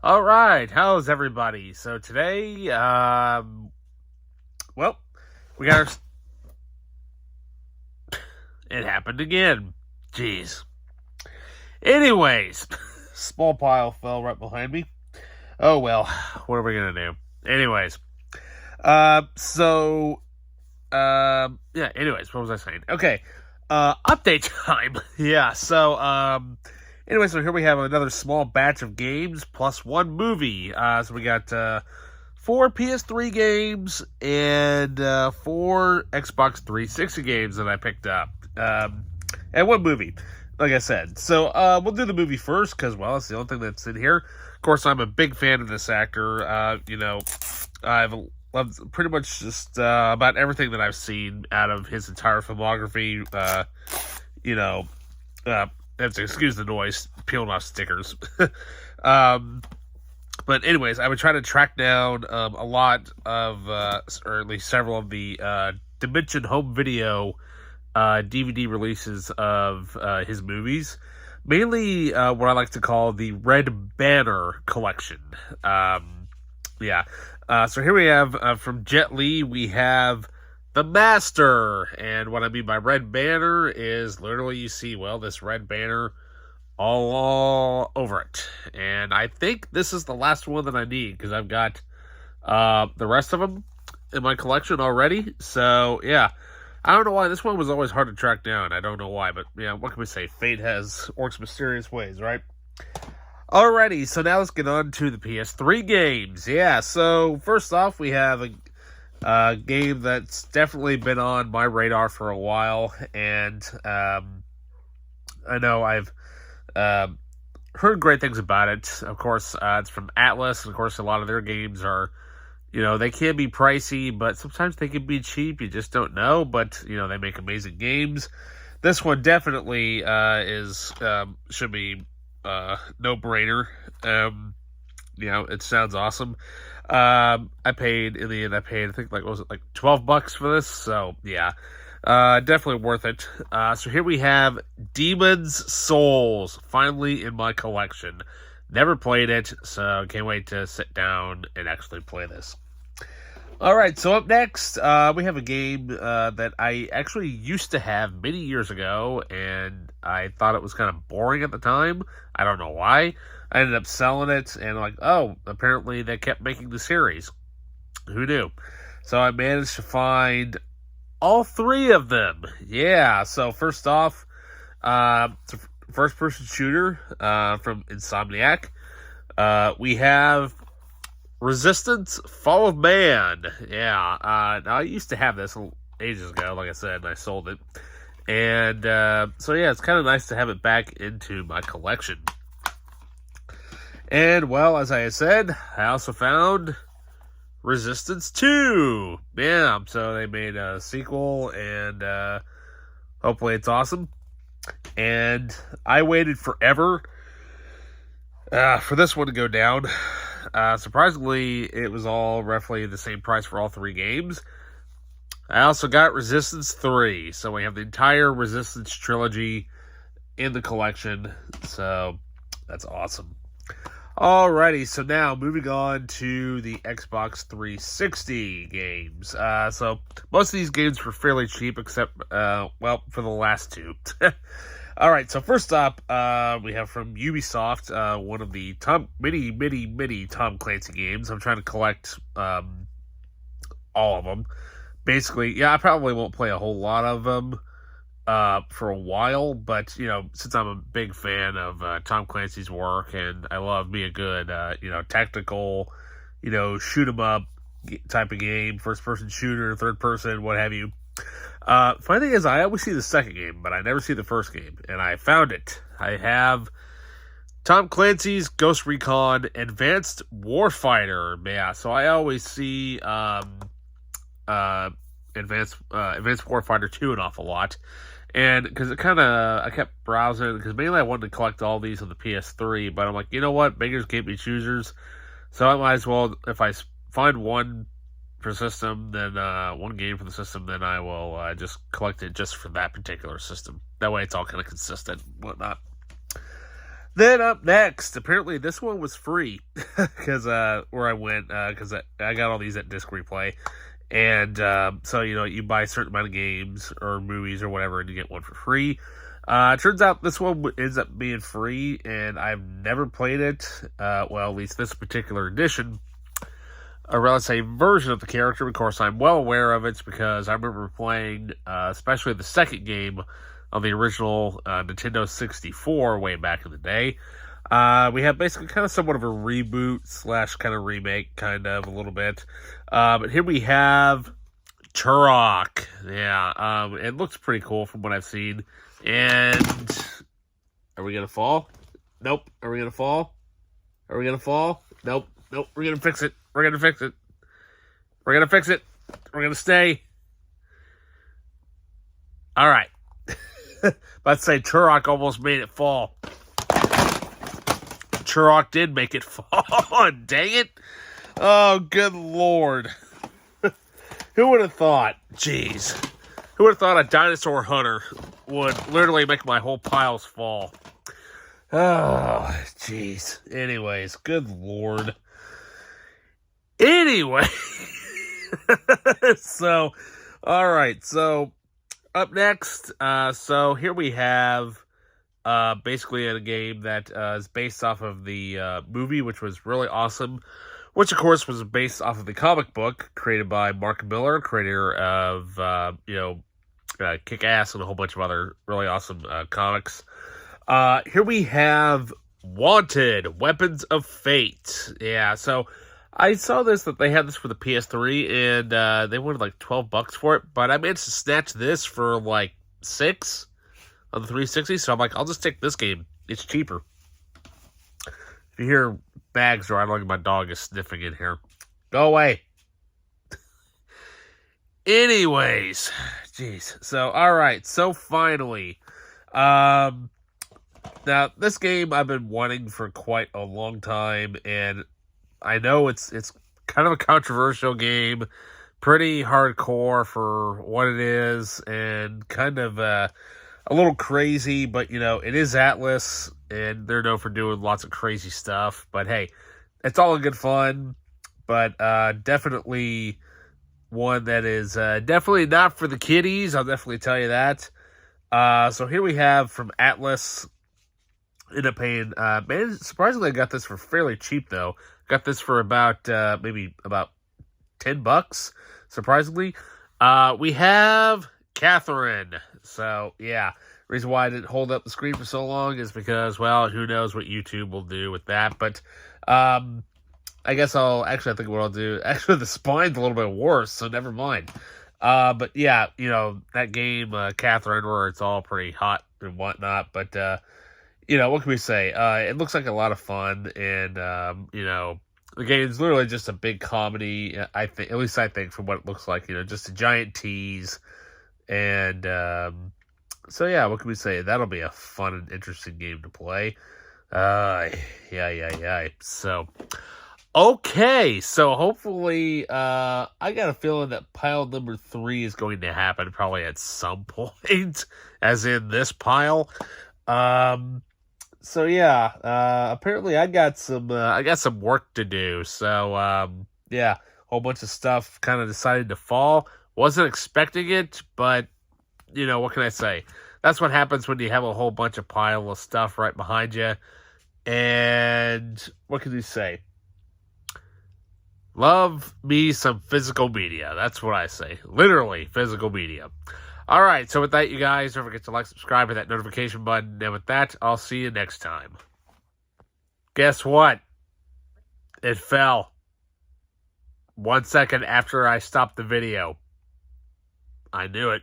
All right, how's everybody? So today, well, we got it happened again. Jeez. Anyways, small pile fell right behind me. Oh well, what are we gonna do? Anyways, yeah. Anyways, what was I saying? Okay, update time. Yeah. Anyway, so here we have another small batch of games plus one movie. So we got four PS3 games and four Xbox 360 games that I picked up. And one movie, like I said. So we'll do the movie first because, well, it's the only thing that's in here. Of course, I'm a big fan of this actor. I've loved pretty much just about everything that I've seen out of his entire filmography. Have to excuse the noise, peeling off stickers. um, but anyways, I would try to track down a lot of, or at least several of the Dimension Home Video DVD releases of his movies. Mainly what I like to call the Red Banner collection. Yeah. So here we have from Jet Li, we have The Master. And what I mean by Red Banner is literally you see, well, this red banner all over it. And I think this is the last one that I need because I've got the rest of them in my collection already. So, yeah. I don't know why. This one was always hard to track down. I don't know why, but, yeah, what can we say? Fate works mysterious ways, right? Alrighty, so now let's get on to the PS3 games. Yeah, so first off, we have a game that's definitely been on my radar for a while, and I know I've heard great things about it. Of course, it's from Atlas, and of course, a lot of their games are, they can be pricey, but sometimes they can be cheap. You just don't know, but, they make amazing games. This one definitely should be no-brainer. It sounds awesome. I paid, I think, what was it, like $12 for this? So, yeah. Definitely worth it. So here we have Demon's Souls, finally in my collection. Never played it, so can't wait to sit down and actually play this. Alright, so up next, we have a game that I actually used to have many years ago, and I thought it was kind of boring at the time. I don't know why. I ended up selling it, and apparently they kept making the series. Who knew? So I managed to find all three of them. Yeah, so first off, it's a first-person shooter from Insomniac. We have Resistance: Fall of Man. Yeah, now I used to have this ages ago, like I said, and I sold it. And so yeah, it's kind of nice to have it back into my collection. And well, as I said, I also found Resistance 2. Yeah, so they made a sequel, and hopefully it's awesome. And I waited forever for this one to go down. Surprisingly, it was all roughly the same price for all three games. I also got Resistance 3, so we have the entire Resistance trilogy in the collection, so that's awesome. Alrighty, so now moving on to the Xbox 360 games. So most of these games were fairly cheap, except, for the last two. Alright, so first up, we have from Ubisoft, one of the many Tom Clancy games. I'm trying to collect all of them. Basically, yeah, I probably won't play a whole lot of them for a while, but, since I'm a big fan of Tom Clancy's work, and I love me a good, tactical, shoot 'em up type of game, first-person shooter, third-person, what have you. Funny thing is, I always see the second game, but I never see the first game, and I found it. I have Tom Clancy's Ghost Recon Advanced Warfighter. Yeah, so I always see Advanced Warfighter 2 an awful lot. And because I kept browsing, because mainly I wanted to collect all these on the PS3, but I'm like, you know what? Beggars can't be choosers. So I might as well, if I find one for system, then one game for the system, then I will just collect it just for that particular system. That way it's all kind of consistent and whatnot. Then up next, apparently this one was free because where I went because I got all these at Disc Replay, and so you buy a certain amount of games or movies or whatever, and you get one for free. Turns out this one ends up being free, and I've never played it. Well, at least this particular edition, or let's say version of the character. Of course, I'm well aware of it because I remember playing, especially the second game on the original Nintendo 64 way back in the day. We have basically kind of somewhat of a reboot / kind of remake, kind of a little bit. But here we have Turok. Yeah, it looks pretty cool from what I've seen. And are we gonna fall? Nope. Are we gonna fall? Are we gonna fall? Nope. Nope. We're gonna fix it. We're gonna fix it. We're gonna fix it. We're gonna stay. All right. Let's say Turok almost made it fall. Turok did make it fall. Dang it. Oh, good Lord. Who would have thought? Jeez. Who would have thought a dinosaur hunter would literally make my whole piles fall? Oh, jeez. Anyways, good Lord. Anyway. So, all right. So, up next, so here we have basically a game that is based off of the movie, which was really awesome, which of course was based off of the comic book created by Mark Miller, creator of Kick-Ass and a whole bunch of other really awesome comics. Here we have Wanted: Weapons of Fate. Yeah, so I saw that they had this for the PS3, and they wanted like $12 for it, but I managed to snatch this for like $6 on the 360, so I'm like, I'll just take this game. It's cheaper. If you hear bags rattling, my dog is sniffing in here. Go away. Anyways, jeez. So, alright, so finally, now, this game I've been wanting for quite a long time, and I know it's kind of a controversial game, pretty hardcore for what it is, and kind of a little crazy, but it is Atlas, and they're known for doing lots of crazy stuff. But hey, it's all in good fun. But definitely one that is definitely not for the kiddies. I'll definitely tell you that. So here we have from Atlas. Ended up paying, man, surprisingly I got this for fairly cheap though. Got this for about maybe about $10, surprisingly. We have Catherine. So yeah, reason why I didn't hold up the screen for so long is because, well, who knows what YouTube will do with that. But I guess I think what I'll do, actually the spine's a little bit worse, so never mind. But yeah, that game, Catherine, where it's all pretty hot and whatnot, but what can we say? It looks like a lot of fun, and the game is literally just a big comedy. I think, at least I think, from what it looks like, just a giant tease, and so yeah, what can we say? That'll be a fun and interesting game to play. Yeah. So, okay, so hopefully, I got a feeling that pile number 3 is going to happen probably at some point, as in this pile. So yeah, apparently I got some work to do. So yeah, whole bunch of stuff kind of decided to fall. Wasn't expecting it, but what can I say? That's what happens when you have a whole bunch of pile of stuff right behind you. And what can you say? Love me some physical media. That's what I say. Literally, physical media. All right, so with that, you guys, don't forget to like, subscribe, hit that notification button. And with that, I'll see you next time. Guess what? It fell. 1 second after I stopped the video. I knew it.